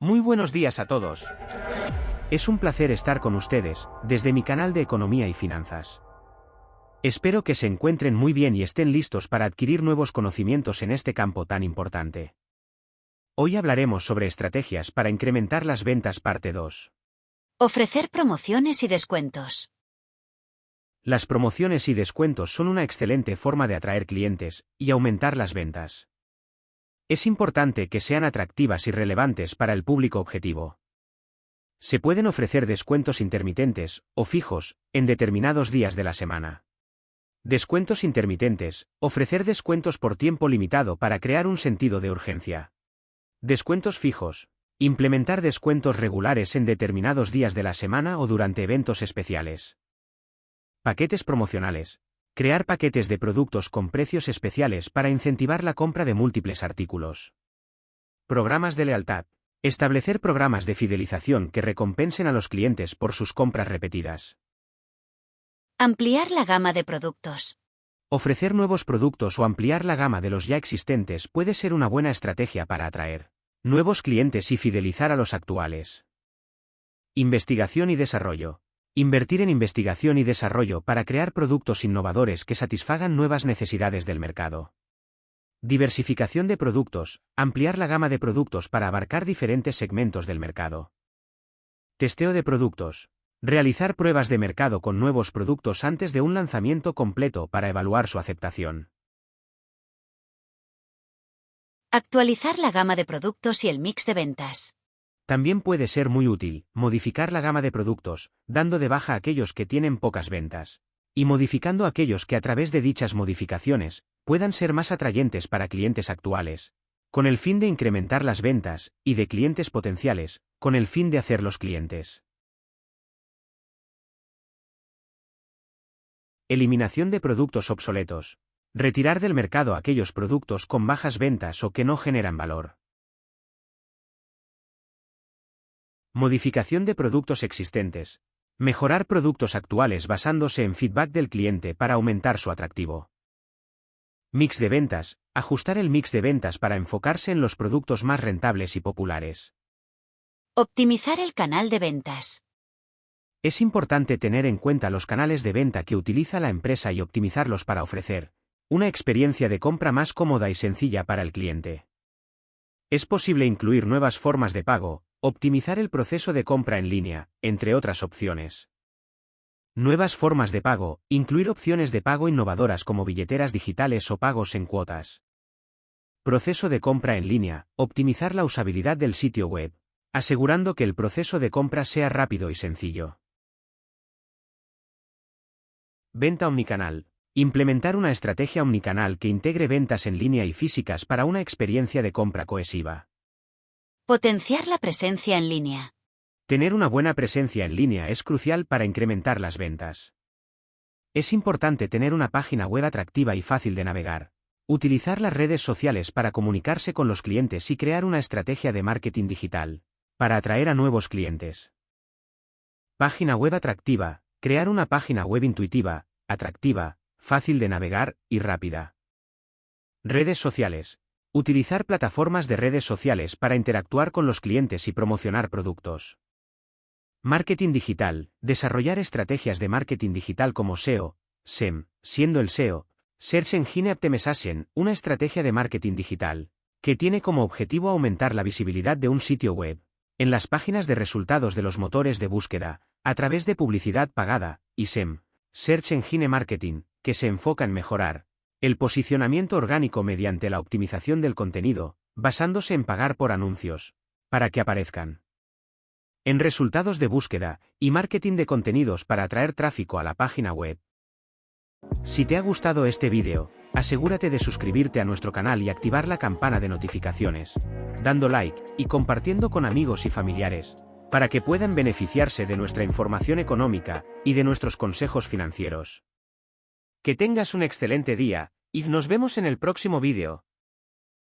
Muy buenos días a todos. Es un placer estar con ustedes, desde mi canal de Economía y Finanzas. Espero que se encuentren muy bien y estén listos para adquirir nuevos conocimientos en este campo tan importante. Hoy hablaremos sobre estrategias para incrementar las ventas parte 2. Ofrecer promociones y descuentos. Las promociones y descuentos son una excelente forma de atraer clientes y aumentar las ventas. Es importante que sean atractivas y relevantes para el público objetivo. Se pueden ofrecer descuentos intermitentes o fijos en determinados días de la semana. Descuentos intermitentes: ofrecer descuentos por tiempo limitado para crear un sentido de urgencia. Descuentos fijos: implementar descuentos regulares en determinados días de la semana o durante eventos especiales. Paquetes promocionales: crear paquetes de productos con precios especiales para incentivar la compra de múltiples artículos. Programas de lealtad: establecer programas de fidelización que recompensen a los clientes por sus compras repetidas. Ampliar la gama de productos. Ofrecer nuevos productos o ampliar la gama de los ya existentes puede ser una buena estrategia para atraer nuevos clientes y fidelizar a los actuales. Investigación y desarrollo: invertir en investigación y desarrollo para crear productos innovadores que satisfagan nuevas necesidades del mercado. Diversificación de productos: ampliar la gama de productos para abarcar diferentes segmentos del mercado. Testeo de productos: realizar pruebas de mercado con nuevos productos antes de un lanzamiento completo para evaluar su aceptación. Actualizar la gama de productos y el mix de ventas. También puede ser muy útil modificar la gama de productos, dando de baja aquellos que tienen pocas ventas, y modificando aquellos que a través de dichas modificaciones puedan ser más atrayentes para clientes actuales, con el fin de incrementar las ventas, y de clientes potenciales, con el fin de hacerlos clientes. Eliminación de productos obsoletos: retirar del mercado aquellos productos con bajas ventas o que no generan valor. Modificación de productos existentes: mejorar productos actuales basándose en feedback del cliente para aumentar su atractivo. Mix de ventas: ajustar el mix de ventas para enfocarse en los productos más rentables y populares. Optimizar el canal de ventas. Es importante tener en cuenta los canales de venta que utiliza la empresa y optimizarlos para ofrecer una experiencia de compra más cómoda y sencilla para el cliente. Es posible incluir nuevas formas de pago, optimizar el proceso de compra en línea, entre otras opciones. Nuevas formas de pago: incluir opciones de pago innovadoras como billeteras digitales o pagos en cuotas. Proceso de compra en línea: optimizar la usabilidad del sitio web, asegurando que el proceso de compra sea rápido y sencillo. Venta omnicanal: implementar una estrategia omnicanal que integre ventas en línea y físicas para una experiencia de compra cohesiva. Potenciar la presencia en línea. Tener una buena presencia en línea es crucial para incrementar las ventas. Es importante tener una página web atractiva y fácil de navegar, utilizar las redes sociales para comunicarse con los clientes y crear una estrategia de marketing digital para atraer a nuevos clientes. Página web atractiva: crear una página web intuitiva, atractiva, fácil de navegar y rápida. Redes sociales: utilizar plataformas de redes sociales para interactuar con los clientes y promocionar productos. Marketing digital: desarrollar estrategias de marketing digital como SEO, SEM, siendo el SEO, Search Engine Optimization, una estrategia de marketing digital que tiene como objetivo aumentar la visibilidad de un sitio web en las páginas de resultados de los motores de búsqueda, a través de publicidad pagada, y SEM, Search Engine Marketing, que se enfoca en mejorar el posicionamiento orgánico mediante la optimización del contenido, basándose en pagar por anuncios, para que aparezcan en resultados de búsqueda, y marketing de contenidos para atraer tráfico a la página web. Si te ha gustado este vídeo, asegúrate de suscribirte a nuestro canal y activar la campana de notificaciones, dando like y compartiendo con amigos y familiares, para que puedan beneficiarse de nuestra información económica y de nuestros consejos financieros. Que tengas un excelente día, y nos vemos en el próximo vídeo.